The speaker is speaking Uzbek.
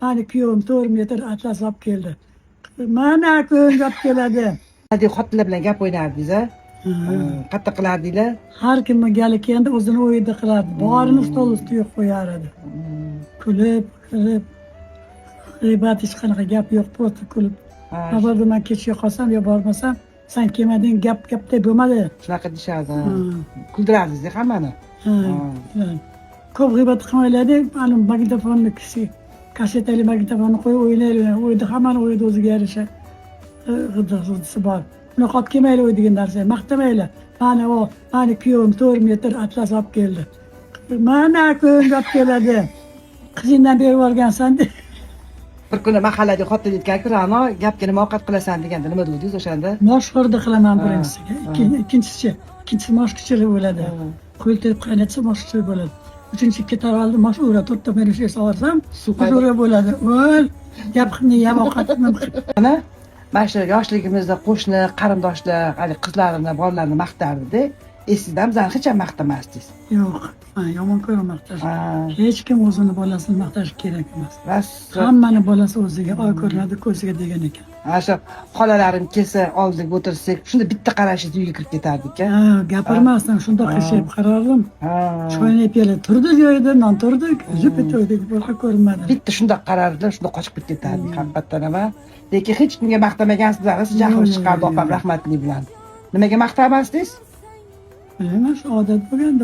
Hani kuyovim 4 metr atlas olib keldi. Mana ko'ng olib keladi. Hadi xotinlar bilan gap o'ynardingiz a? Qattiq qilardinglar? Har kimni gali kelganda o'zini o'yida qilardi. Borini stol ustiga qo'yar edi. Kulib, g'iybat hech qanaqa gap yo'q, просто kulib. Mabodo men kechga qolsam yo bormasam, sen kelmading, gap deb bo'lmadi. Shunaqa deyishardi. Kuldirardingiz hammani. Ko'p g'iybat qilmaylardi, mana magnitofonni kassetali magnitofonni qo'yib o'ynaylar. O'yda hammani o'yida o'ziga yarasha g'idisi bor. Bunaqa olib kelmaylar o'ydigan narsa, maqtamaylar. Mana kuyovim 4 metr atlas olib keldi. Mana ko'ng olib keladi. Qizingdan berib yuborgansan deb. Bir kuni mahallada xotin aytganki, Ra'no, gapga nima ovqat qilasan deganda nima dedingiz o'shanda? Moshxo'rda qilaman birinchisiga. Ikkinchisi moshkichiri bo'ladi. Qo'ltib qaynatsa moshkichiri bo'ladi. Uchinchiga taraldi moshura 4 ta merish so'rarsam, moshura bo'ladi. O'l, gapni ham ovqatni. Mana shu yoshligimizda qo'shni, qarindoshlar, hali qizlarini, bolalarni maqtardi-da. Esingizdan bizani hech ham maqtamasdingiz. Yo'q, men yomon ko'raman maqtash. Hech kim o'zini bolasini maqtash kerak emas. Rost. Hammani bolasi o'ziga oy ko'rinadi, ko'ziga degan ekan. Mana shu xolalarim kelsa, oldiga o'tirsak, shunda bitta qarashingiz uyga kirib ketardik-a. Gapirmasdan shundoq qilib qarardim. Sho'ynab kelib turdik joyida, non turdik, uzib o'tdik, boshqa ko'rinmadi. Bitta shundoq qarardilar, shundoq qochib ketib ketardik haqiqatdan ham. Lekin hech kimga maqtamagansiz, siz jahlim chiqardi opam rahmatli bilan. Nimaga maqtamasdingiz? Bilmayman, shu odat bo'lganda.